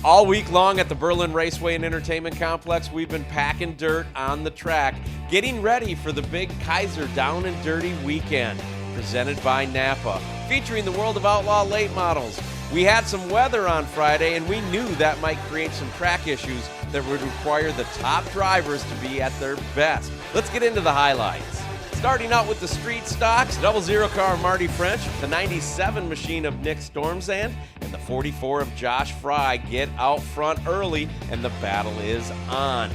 All week long at the Berlin Raceway and Entertainment Complex, we've been packing dirt on the track, getting ready for the big Kaiser Down and Dirty weekend, presented by Napa, featuring the World of Outlaw late models. We had some weather on Friday, and we knew that might create some track issues that would require the top drivers to be at their best. Let's get into the highlights. Starting out with the street stocks, 00 car of Marty French, the 97 machine of Nick Stormzand, and the 44 of Josh Frye get out front early, and the battle is on.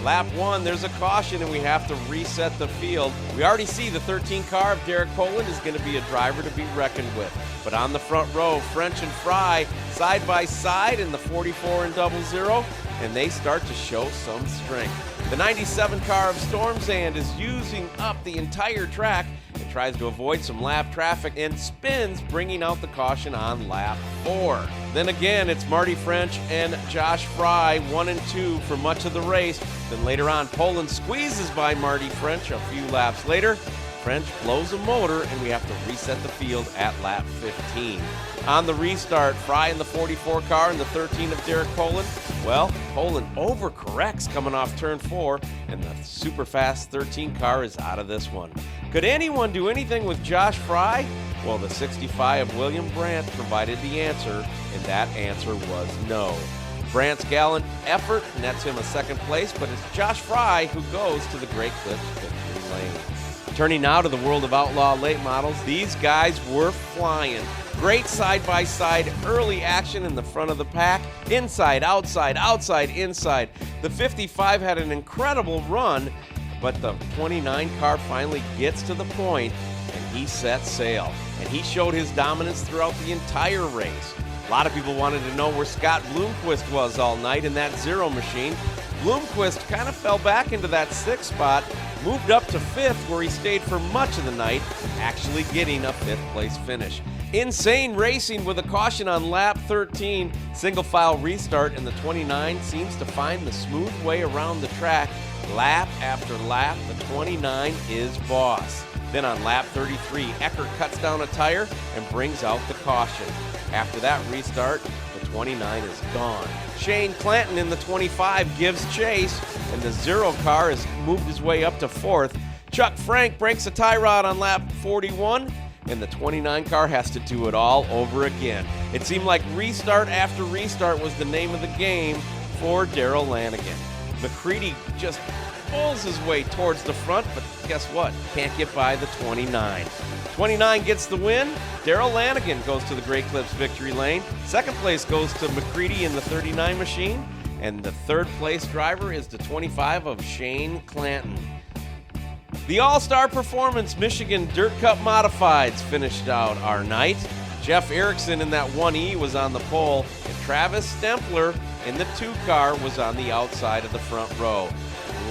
Lap 1, there's a caution, and we have to reset the field. We already see the 13 car of Derek Poland is going to be a driver to be reckoned with. But on the front row, French and Frye side by side in the 44 and 00, and they start to show some strength. The 97 car of Stormzand is using up the entire track and tries to avoid some lap traffic and spins, bringing out the caution on lap 4. Then again, it's Marty French and Josh Frye, 1 and 2 for much of the race. Then later on, Poland squeezes by Marty French a few laps later. French blows a motor, and we have to reset the field at lap 15. On the restart, Frye in the 44 car and the 13 of Derek Poland. Well, Poland overcorrects coming off turn 4, and the super fast 13 car is out of this one. Could anyone do anything with Josh Frye? Well, the 65 of William Brandt provided the answer, and that answer was no. Brandt's gallant effort nets him a second place, but it's Josh Frye who goes to the Great Clips victory lane. Turning now to the World of Outlaw late models, these guys were flying. Great side-by-side early action in the front of the pack. Inside, outside, outside, inside. The 55 had an incredible run, but the 29 car finally gets to the point, and he set sail. And he showed his dominance throughout the entire race. A lot of people wanted to know where Scott Bloomquist was all night in that 0 machine. Bloomquist kind of fell back into that 6th spot, moved up to 5th where he stayed for much of the night, actually getting a 5th place finish. Insane racing with a caution on lap 13, single file restart, and the 29 seems to find the smooth way around the track. Lap after lap, the 29 is boss. Then on lap 33, Eckert cuts down a tire and brings out the caution. After that restart, the 29 is gone. Shane Clanton in the 25 gives chase, and the 0 car has moved his way up to 4th. Chuck Frank breaks a tie rod on lap 41, and the 29 car has to do it all over again. It seemed like restart after restart was the name of the game for Darrel Lanigan. McCready just pulls his way towards the front, but guess what? Can't get by the 29. 29 gets the win. Darrel Lanigan goes to the Great Clips victory lane. Second place goes to McCready in the 39 machine, and the 3rd place driver is the 25 of Shane Clanton. The All-Star Performance Michigan Dirt Cup Modifieds finished out our night. Jeff Erickson in that 1E was on the pole, and Travis Stempler in the 2 car was on the outside of the front row.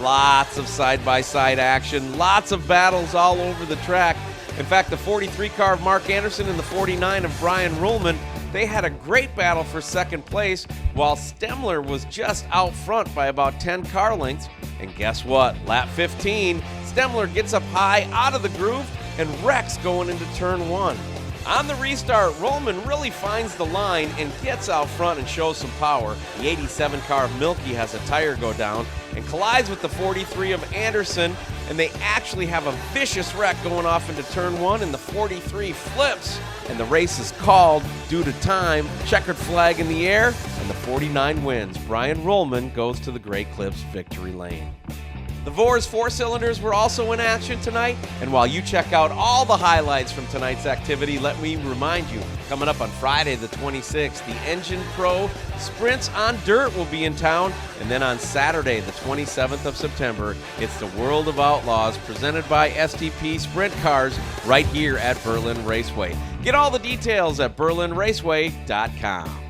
Lots of side-by-side action, lots of battles all over the track. In fact, the 43 car of Mark Anderson and the 49 of Brian Rulhman, they had a great battle for second place, while Stemler was just out front by about 10 car lengths. And guess what? Lap 15, Stemler gets up high out of the groove and wrecks going into turn 1. On the restart, Rulhman really finds the line and gets out front and shows some power. The 87 car of Milky has a tire go down and collides with the 43 of Anderson, and they actually have a vicious wreck going off into turn 1, and the 43 flips, and the race is called due to time. Checkered flag in the air, and the 49 wins. Brian Rulhman goes to the Great Clips victory lane. The Vors 4-cylinders were also in action tonight, and while you check out all the highlights from tonight's activity, let me remind you, coming up on Friday the 26th, the Engine Pro Sprints on Dirt will be in town, and then on Saturday the 27th of September, it's the World of Outlaws presented by STP Sprint Cars right here at Berlin Raceway. Get all the details at berlinraceway.com.